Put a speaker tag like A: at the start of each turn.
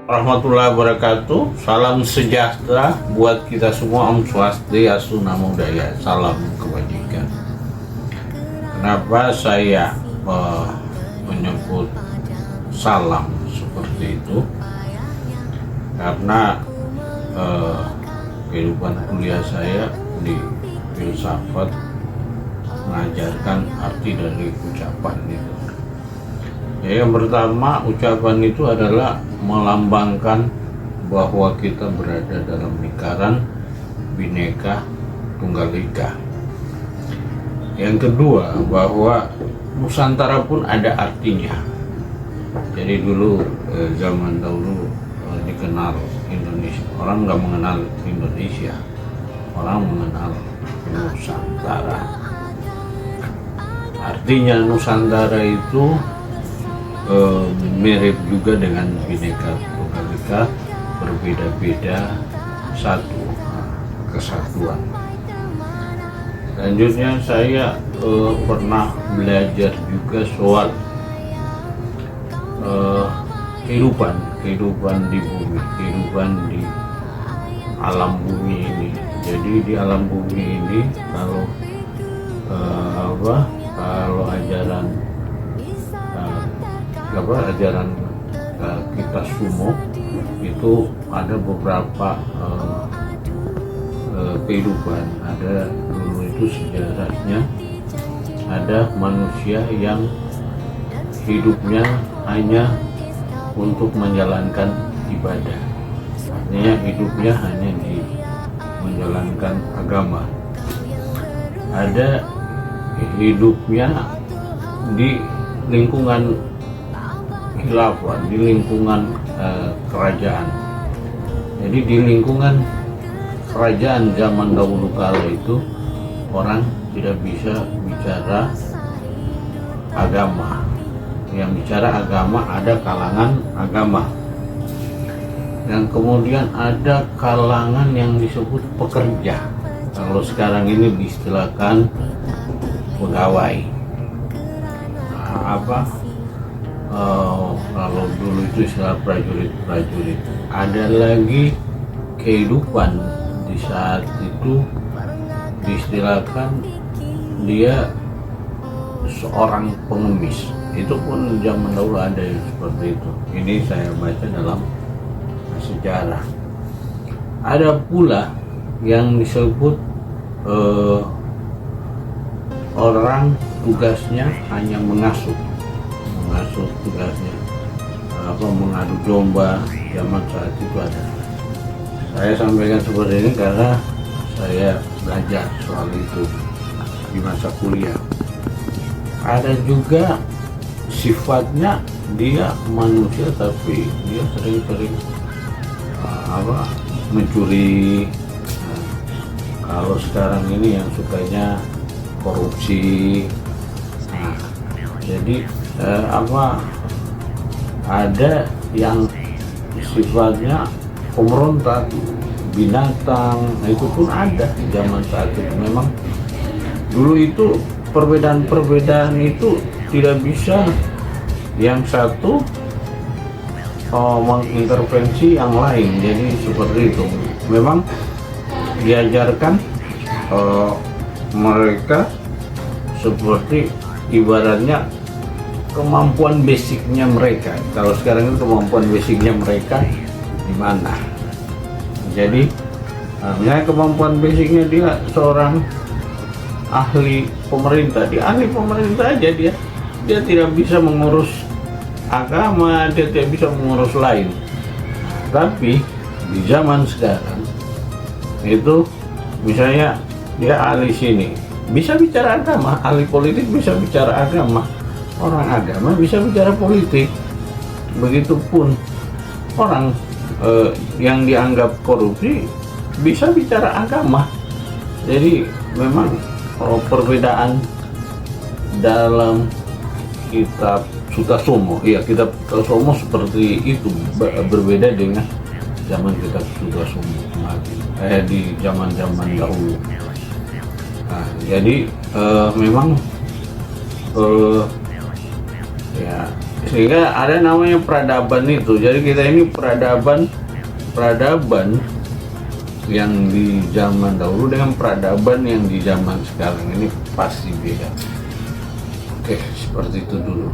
A: warahmatullahi wabarakatuh. Salam sejahtera buat kita semua. Om Swastiastu, Namo Buddhaya. Salam kebajikan. Kenapa saya menyebut salam seperti itu? Karena kehidupan kuliah saya di filsafat mengajarkan arti dari ucapan itu. Ya, yang pertama, ucapan itu adalah melambangkan bahwa kita berada dalam lingkaran Bhinneka Tunggal Ika. Yang kedua, bahwa Nusantara pun ada artinya. Jadi dulu zaman dahulu dikenal Indonesia, orang nggak mengenal Indonesia, orang mengenal Nusantara. Artinya Nusantara itu mirip juga dengan Bhinneka Tunggal Ika, berbeda-beda satu, kesatuan. Selanjutnya saya pernah belajar juga soal kehidupan di bumi, kehidupan di alam bumi ini. Jadi di alam bumi ini kalau ajaran kita sumo itu ada beberapa kehidupan. Ada dulu itu sejarahnya ada manusia yang hidupnya hanya untuk menjalankan ibadah, artinya hidupnya hanya di menjalankan agama. Ada hidupnya di lingkungan khilafah, di lingkungan kerajaan. Jadi di lingkungan kerajaan zaman dahulu kala itu orang tidak bisa bicara agama. Yang bicara agama ada kalangan agama. Yang kemudian ada kalangan yang disebut pekerja. Kalau sekarang ini diistilahkan pegawai. Kalau dulu itu istilah prajurit. Ada lagi kehidupan di saat itu diistilahkan dia seorang pengemis. Itu pun zaman dahulu ada yang seperti itu. Ini saya baca dalam sejarah. Ada pula yang disebut orang tugasnya hanya mengasuh tugasnya, mengadu domba. Zaman saat itu ada. Saya sampaikan seperti ini karena saya belajar soal itu di masa kuliah. Ada juga sifatnya dia manusia tapi dia sering-sering mencuri. Kalau sekarang ini yang sukanya korupsi. Jadi ada yang sifatnya pemberontak, binatang. Itu pun ada di zaman saat itu. Memang dulu itu perbedaan itu tidak bisa yang satu mengintervensi yang lain. Jadi seperti itu. Memang diajarkan mereka seperti ibaratnya kemampuan basicnya mereka. Kalau sekarang itu kemampuan basicnya mereka di mana? Jadi misalnya kemampuan basicnya dia seorang ahli pemerintah, dia ahli pemerintah aja, dia tidak bisa mengurus agama, dia tidak bisa mengurus lain. Tapi di zaman sekarang itu misalnya dia ahli sini bisa bicara agama, ahli politik bisa bicara agama, orang agama bisa bicara politik. Begitupun orang yang dianggap korupsi bisa bicara agama. Jadi memang perbedaan dalam kitab Sutasoma, ya kitab Sutasoma seperti itu, berbeda dengan zaman kitab Sutasoma di zaman-zaman dahulu. Nah, jadi memang ya Sehingga ada namanya peradaban itu. Jadi kita ini peradaban yang di zaman dahulu dengan peradaban yang di zaman sekarang ini pasti beda. Oke, seperti itu dulu.